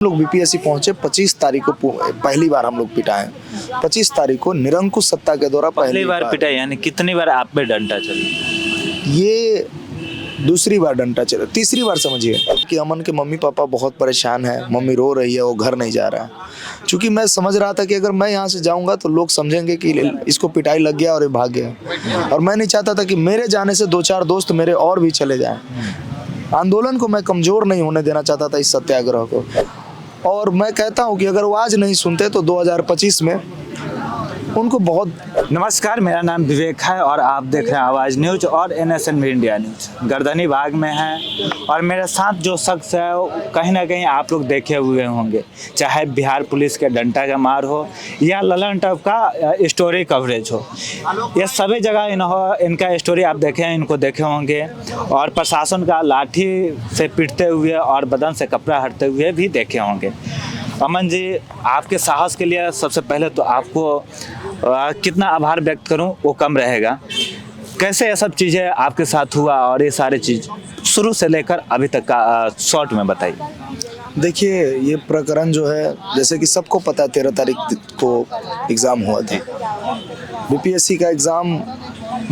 लोग बीपीएससी पहुंचे 25 तारीख को पहली बार हम लोग पिटाए। 25 तारीख को निरंकुश सत्ता के द्वारा पहली बार पिटाई, यानी कितनी बार आप पे डंडा चला? ये दूसरी बार डंडा चला, तीसरी बार समझिए कि अमन के मम्मी पापा बहुत परेशान हैं, मम्मी रो रही है, वो घर नहीं जा रहा है। क्योंकि मैं समझ रहा था कि अगर मैं यहाँ से जाऊँगा तो लोग समझेंगे कि इसको पिटाई लग गया और ये भाग गया, और मैं नहीं चाहता था कि मेरे जाने से 2-4 दोस्त मेरे और भी चले जाएं। आंदोलन को मैं कमज़ोर नहीं होने देना चाहता था, इस सत्याग्रह को। और मैं कहता हूँ कि अगर वो आज नहीं सुनते तो 2025 में उनको बहुत। नमस्कार, मेरा नाम विवेक है और आप देख रहे हैं आवाज़ न्यूज और NSN इंडिया न्यूज। गर्दनी बाग में है और मेरे साथ जो शख्स है वो कहीं ना कहीं आप लोग देखे हुए होंगे, चाहे बिहार पुलिस के डंडा का मार हो या ललन टॉप का स्टोरी कवरेज हो, ये सभी जगह इनका स्टोरी आप देखे हैं, इनको देखे होंगे। और प्रशासन का लाठी से पीटते हुए और बदन से कपड़ा हटते हुए भी देखे होंगे। अमन जी, आपके साहस के लिए सबसे पहले तो आपको कितना आभार व्यक्त करूं वो कम रहेगा। कैसे ये सब चीज़ें आपके साथ हुआ और ये सारी चीज़ शुरू से लेकर अभी तक का शॉर्ट में बताइए। देखिए, ये प्रकरण जो है, जैसे कि सबको पता है, 13 तारीख को एग्ज़ाम हुआ था। बीपीएससी का एग्ज़ाम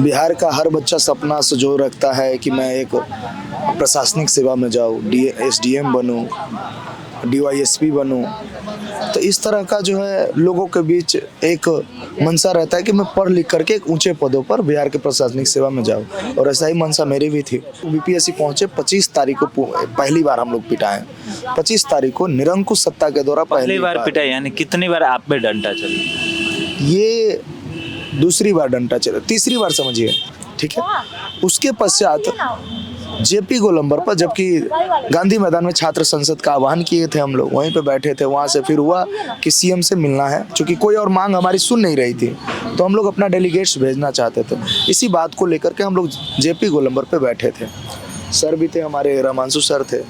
बिहार का हर बच्चा सपना से जो रखता है कि मैं एक प्रशासनिक सेवा में जाऊँ, SDM बनूँ, DYSP बनूं। तो इस तरह का जो है लोगों के बीच एक मनसा रहता है कि मैं पढ़ लिख करके एक ऊंचे पदों पर बिहार के प्रशासनिक सेवा में जाऊं, और ऐसा ही मनसा मेरी भी थी। बीपीएससी पहुंचे 25 तारीख को पहली बार हम लोग पिटाए। 25 तारीख को निरंकुश सत्ता के द्वारा पहली बार पिटाई, यानी कितनी बार आप पे डंडा चला? ये दूसरी बार डंडा चला, तीसरी बार समझिए, ठीक है। उसके पश्चात JP गोलंबर पर, जबकि गांधी मैदान में छात्र संसद का आह्वान किए थे, हम लोग वहीं पे बैठे थे। वहां से फिर हुआ कि CM से मिलना है, क्योंकि कोई और मांग हमारी सुन नहीं रही थी, तो हम लोग अपना डेलीगेट्स भेजना चाहते थे। इसी बात को लेकर के हम लोग JP गोलंबर पे बैठे थे। सर भी थे हमारे, रामांशु सर थे,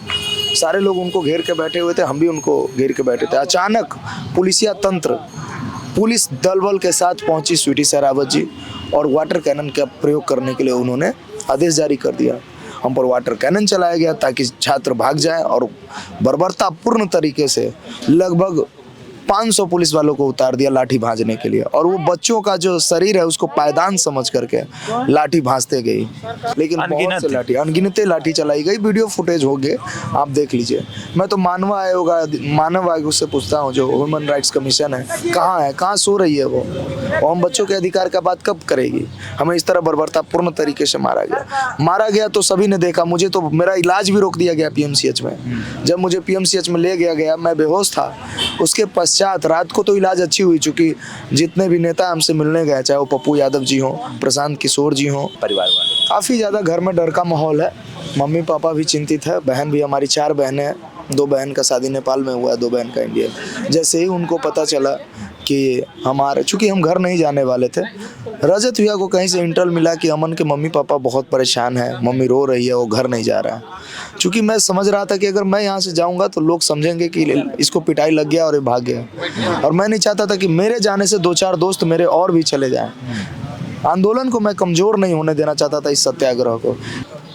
सारे लोग उनको घेर के बैठे हुए थे, हम भी उनको घेर के बैठे थे। अचानक पुलिसिया तंत्र, पुलिस दल बल के साथ पहुंची स्वीटी शेरावत जी, और वाटर कैनन का प्रयोग करने के लिए उन्होंने आदेश जारी कर दिया। हम पर वाटर कैनन चलाया गया ताकि छात्र भाग जाएं, और बर्बरतापूर्ण तरीके से लगभग 500 पुलिस वालों को उतार दिया लाठी भांजने के लिए। और वो बच्चों का जो शरीर है उसको पायदान समझ करके लाठी भांजते गई, लेकिन बहुत से लाठी, अनगिनते लाठी चलाई गई। वीडियो फुटेज हो गए, आप देख लीजिए। मैं तो मानव आयोग से पूछता हूँ, जो ह्यूमन राइट्स कमीशन है, कहाँ है, कहाँ सो रही है वो? और हम बच्चों के अधिकार का बात कब करेगी? हमें इस तरह बर्बरतापूर्ण तरीके से मारा गया तो सभी ने देखा। मुझे तो मेरा इलाज भी रोक दिया गया PMCH में। जब मुझे PMCH में ले गया मैं बेहोश था। उसके पश्चात रात को तो इलाज अच्छी हुई, चूँकि जितने भी नेता हमसे मिलने गए, चाहे वो पप्पू यादव जी हों, प्रशांत किशोर जी हों, परिवार वाले, काफ़ी ज़्यादा घर में डर का माहौल है। मम्मी पापा भी चिंतित है, बहन भी, हमारी 4 बहनें हैं। 2 बहन का शादी नेपाल में हुआ है, 2 बहन का इंडिया। जैसे ही उनको पता चला कि हमारे, चूँकि हम घर नहीं जाने वाले थे, रजत भैया को कहीं से इंटेल मिला कि अमन के मम्मी पापा बहुत परेशान हैं, मम्मी रो रही है, वो घर नहीं जा रहा है। चूँकि मैं समझ रहा था कि अगर मैं यहाँ से जाऊँगा तो लोग समझेंगे कि इसको पिटाई लग गया और ये भाग गया, और मैं नहीं चाहता था कि मेरे जाने से 2-4 दोस्त मेरे और भी चले जाएं। आंदोलन को मैं कमज़ोर नहीं होने देना चाहता था, इस सत्याग्रह को।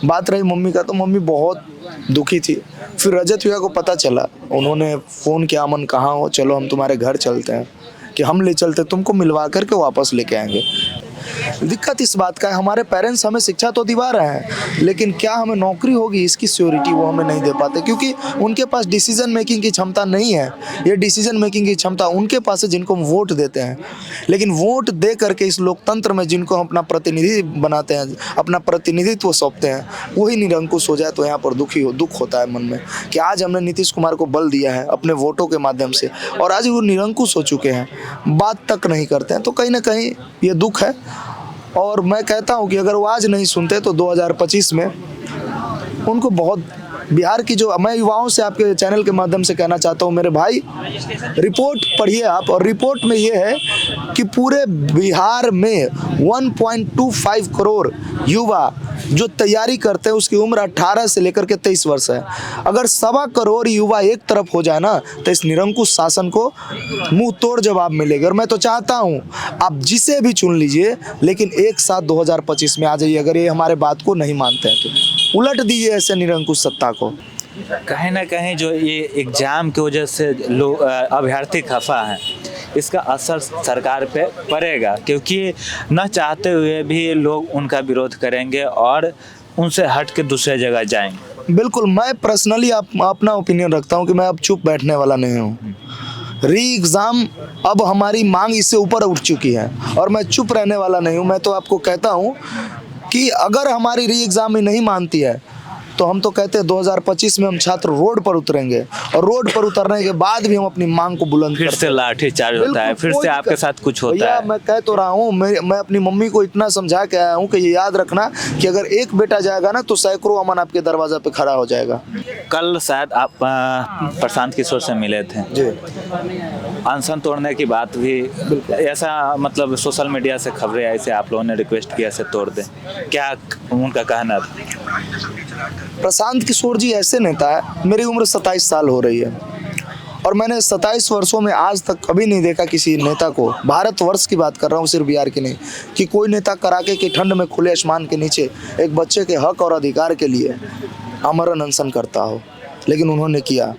बात रही मम्मी का, तो मम्मी बहुत दुखी थी। फिर रजत भैया को पता चला, उन्होंने फ़ोन किया, अमन कहाँ हो, चलो हम तुम्हारे घर चलते हैं, कि हम ले चलते, तुमको मिलवा करके वापस लेके आएंगे। दिक्कत इस बात का है, हमारे पेरेंट्स हमें शिक्षा तो दिवा रहे हैं, लेकिन क्या हमें नौकरी होगी इसकी श्योरिटी वो हमें नहीं दे पाते, क्योंकि उनके पास डिसीजन मेकिंग की क्षमता नहीं है। ये डिसीजन मेकिंग की क्षमता उनके पास है जिनको हम वोट देते हैं, लेकिन वोट दे करके इस लोकतंत्र में जिनको हम अपना प्रतिनिधि बनाते हैं, अपना प्रतिनिधित्व सौंपते हैं, वही निरंकुश हो जाए तो यहाँ पर दुख होता है मन में कि आज हमने नीतीश कुमार को बल दिया है अपने वोटों के माध्यम से, और आज वो निरंकुश हो चुके हैं, बात तक नहीं करते हैं। तो कहीं ना कहीं ये दुख है, और मैं कहता हूँ कि अगर वो आज नहीं सुनते तो 2025 में उनको बहुत, बिहार की जो, मैं युवाओं से आपके चैनल के माध्यम से कहना चाहता हूँ, मेरे भाई, रिपोर्ट पढ़िए आप, और रिपोर्ट में ये है कि पूरे बिहार में 1.25 करोड़ युवा जो तैयारी करते हैं उसकी उम्र 18 से लेकर के 23 वर्ष है। अगर 1.25 करोड़ युवा एक तरफ हो जाए ना, तो इस निरंकुश शासन को मुंह तोड़ जवाब मिलेगा। और मैं तो चाहता हूं आप जिसे भी चुन लीजिए, लेकिन एक साथ 2025 में आ जाइए। अगर ये हमारे बात को नहीं मानते हैं तो उलट दीजिए ऐसे निरंकुश सत्ता को। कहीं ना कहीं जो ये एग्ज़ाम की वजह से लोग अभ्यर्थी खफा हैं, इसका असर सरकार पे पड़ेगा, क्योंकि न चाहते हुए भी लोग उनका विरोध करेंगे और उनसे हट के दूसरे जगह जाएंगे। बिल्कुल, मैं पर्सनली अपना ओपिनियन रखता हूँ कि मैं अब चुप बैठने वाला नहीं हूँ। री एग्ज़ाम अब हमारी मांग इससे ऊपर उठ चुकी है और मैं चुप रहने वाला नहीं हूँ। मैं तो आपको कहता हूँ कि अगर हमारी री एग्ज़ाम ही नहीं मानती है तो हम तो कहते हैं 2025 में हम छात्र रोड पर उतरेंगे और रोड पर उतरने के बाद भी हम अपनी मांग को बुलंद फिर से लाठी चार्ज होता है, फिर से आपके साथ कुछ होता भैया, है। मैं कह तो रहा हूँ, मैं अपनी मम्मी को इतना समझा के आया हूँ कि ये याद रखना कि अगर एक बेटा जाएगा ना तो सैकड़ों अमन आपके दरवाजा पे खड़ा हो जाएगा। कल शायद आप प्रशांत किशोर से मिले थे जी, अनशन तोड़ने की बात भी, ऐसा मतलब सोशल मीडिया से खबरें आई से आप लोगों ने रिक्वेस्ट किया से तोड़ दें, क्या उनका कहना था? प्रशांत किशोर जी ऐसे नेता है, मेरी उम्र 27 साल हो रही है और मैंने 27 वर्षों में आज तक कभी नहीं देखा किसी नेता को, भारतवर्ष की बात कर रहा हूँ, सिर्फ बिहार की नहीं, कि कोई नेता कड़ाके की ठंड में खुले आसमान के नीचे एक बच्चे के हक और अधिकार के लिए आमरण अनशन करता हो, लेकिन उन्होंने किया।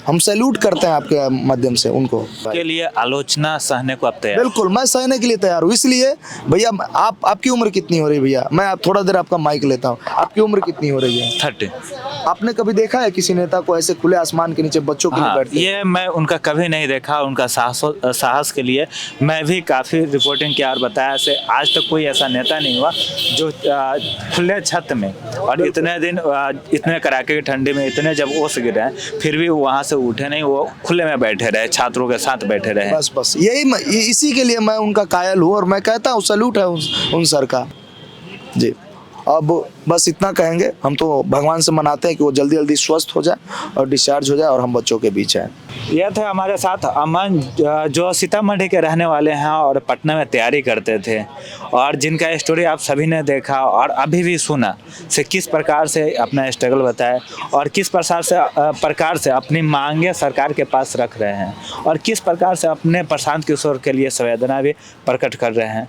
हम सैल्यूट करते हैं आपके माध्यम से उनको। के लिए आलोचना सहने को आप तैयार? बिल्कुल, मैं सहने के लिए तैयार हूँ। इसलिए भैया, आपकी उम्र कितनी हो रही है भैया? मैं आप थोड़ा देर आपका माइक लेता हूँ। आपकी उम्र कितनी हो रही है? 30। आपने कभी देखा है किसी नेता को ऐसे खुले आसमान के नीचे बच्चों के लिए हाँ, बैठते? ये मैं उनका कभी नहीं देखा। उनका साहस के लिए मैं भी काफ़ी रिपोर्टिंग किया और बताया से आज तक कोई ऐसा नेता नहीं हुआ जो खुले छत में और इतने दिन इतने कड़ाके की ठंडी में इतने जब ओस गिरे हैं फिर भी वहाँ से उठे नहीं, वो खुले में बैठे रहे, छात्रों के साथ बैठे रहे। बस इसी के लिए मैं उनका कायल हूँ और मैं कहता हूँ सैल्यूट है उन सर का। जी, अब बस इतना कहेंगे, हम तो भगवान से मनाते हैं कि वो जल्दी जल्दी स्वस्थ हो जाए और डिस्चार्ज हो जाए और हम बच्चों के बीच आए। यह थे हमारे साथ अमन, जो सीतामढ़ी के रहने वाले हैं और पटना में तैयारी करते थे, और जिनका स्टोरी आप सभी ने देखा और अभी भी सुना से किस प्रकार से अपना स्ट्रगल बताया और किस प्रकार से अपनी मांगे सरकार के पास रख रहे हैं और किस प्रकार से अपने प्रशांत किशोर के लिए संवेदना भी प्रकट कर रहे हैं।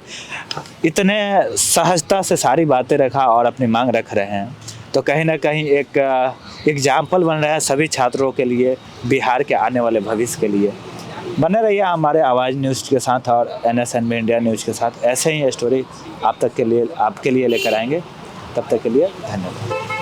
इतने सहजता से सारी बातें रखा और अपनी मांग रख रहे हैं, तो कहीं ना कहीं एक एग्जाम्पल बन रहा है सभी छात्रों के लिए, बिहार के आने वाले भविष्य के लिए। बने रहिए हमारे आवाज़ न्यूज़ के साथ और NSN इंडिया न्यूज़ के साथ, ऐसे ही स्टोरी आपके लिए लेकर आएंगे। तब तक के लिए धन्यवाद।